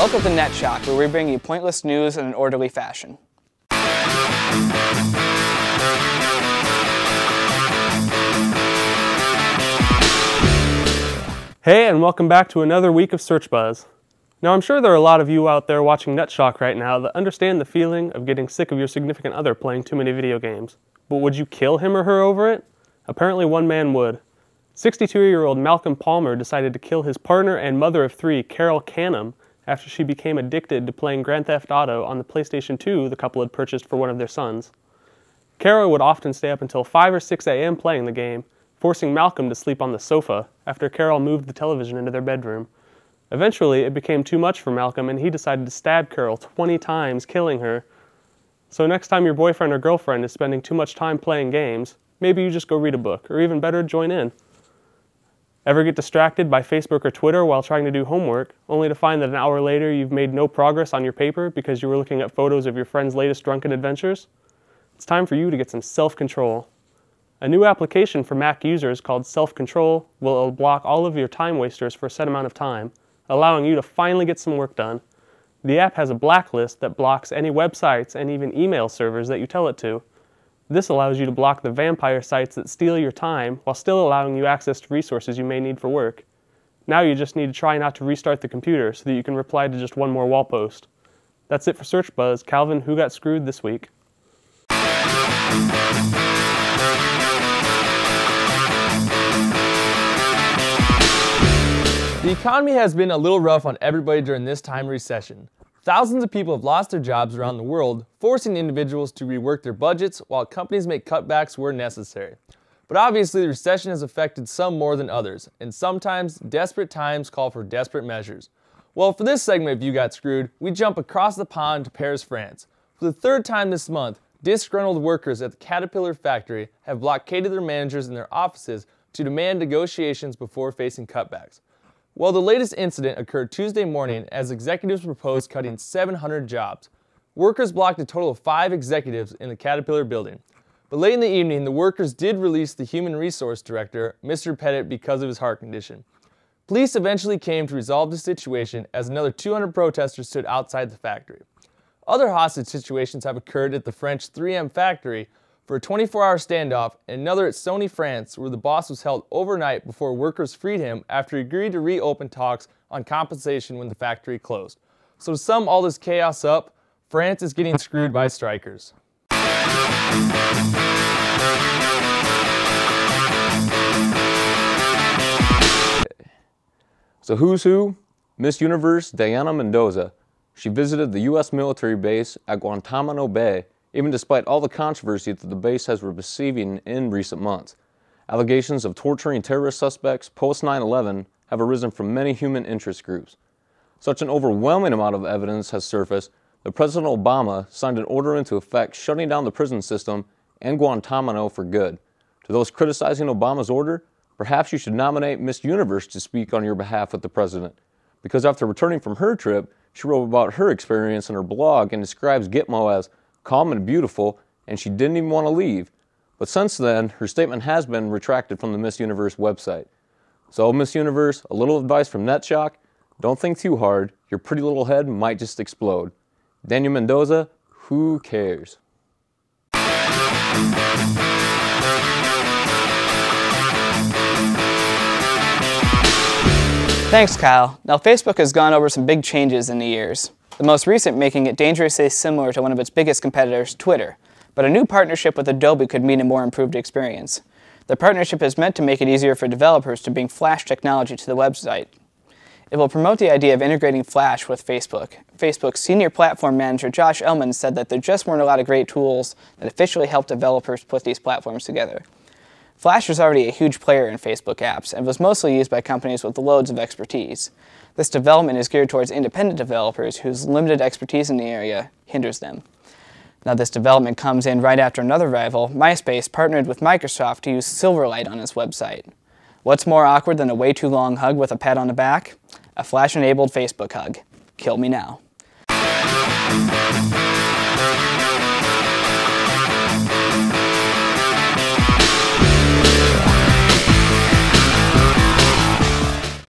Welcome to NetShock, where we bring you pointless news in an orderly fashion. Hey, and welcome back to another week of Search Buzz. Now, I'm sure there are a lot of you out there watching NetShock right now that understand the feeling of getting sick of your significant other playing too many video games. But would you kill him or her over it? Apparently one man would. 62-year-old Malcolm Palmer decided to kill his partner and mother of three, Carol Canham, after she became addicted to playing Grand Theft Auto on the PlayStation 2 the couple had purchased for one of their sons. Carol would often stay up until 5 or 6 a.m. playing the game, forcing Malcolm to sleep on the sofa after Carol moved the television into their bedroom. Eventually, it became too much for Malcolm and he decided to stab Carol 20 times, killing her. So next time your boyfriend or girlfriend is spending too much time playing games, maybe you just go read a book, or even better, join in. Ever get distracted by Facebook or Twitter while trying to do homework, only to find that an hour later you've made no progress on your paper because you were looking at photos of your friend's latest drunken adventures? It's time for you to get some self-control. A new application for Mac users called Self-Control will block all of your time wasters for a set amount of time, allowing you to finally get some work done. The app has a blacklist that blocks any websites and even email servers that you tell it to. This allows you to block the vampire sites that steal your time while still allowing you access to resources you may need for work. Now you just need to try not to restart the computer so that you can reply to just one more wall post. That's it for Search Buzz. Calvin, who got screwed this week? The economy has been a little rough on everybody during this time of recession. Thousands of people have lost their jobs around the world, forcing individuals to rework their budgets while companies make cutbacks where necessary. But obviously the recession has affected some more than others, and sometimes desperate times call for desperate measures. Well, for this segment of You Got Screwed, we jump across the pond to Paris, France. For the third time this month, disgruntled workers at the Caterpillar factory have blockaded their managers in their offices to demand negotiations before facing cutbacks. Well, the latest incident occurred Tuesday morning as executives proposed cutting 700 jobs. Workers blocked a total of 5 executives in the Caterpillar building. But late in the evening, the workers did release the human resource director, Mr. Pettit, because of his heart condition. Police eventually came to resolve the situation as another 200 protesters stood outside the factory. Other hostage situations have occurred at the French 3M factory for a 24-hour standoff, and another at Sony France, where the boss was held overnight before workers freed him after he agreed to reopen talks on compensation when the factory closed. So to sum all this chaos up, France is getting screwed by strikers. So who's who? Miss Universe Diana Mendoza. She visited the U.S. military base at Guantanamo Bay, even despite all the controversy that the base has been receiving in recent months. Allegations of torturing terrorist suspects post 9/11 have arisen from many human interest groups. Such an overwhelming amount of evidence has surfaced that President Obama signed an order into effect shutting down the prison system and Guantanamo for good. To those criticizing Obama's order, perhaps you should nominate Miss Universe to speak on your behalf with the president, because after returning from her trip, she wrote about her experience in her blog and describes Gitmo as calm and beautiful, and she didn't even want to leave. But since then, her statement has been retracted from the Miss Universe website. So Miss Universe, a little advice from NetShock: don't think too hard, your pretty little head might just explode. Daniel Mendoza, who cares? Thanks, Kyle. Now, Facebook has gone over some big changes in the years. The most recent making it dangerously similar to one of its biggest competitors, Twitter. But a new partnership with Adobe could mean a more improved experience. The partnership is meant to make it easier for developers to bring Flash technology to the website. It will promote the idea of integrating Flash with Facebook. Facebook's senior platform manager, Josh Ellman, said that there just weren't a lot of great tools that officially help developers put these platforms together. Flash was already a huge player in Facebook apps and was mostly used by companies with loads of expertise. This development is geared towards independent developers whose limited expertise in the area hinders them. Now, this development comes in right after another rival, MySpace, partnered with Microsoft to use Silverlight on its website. What's more awkward than a way too long hug with a pat on the back? A Flash-enabled Facebook hug. Kill me now.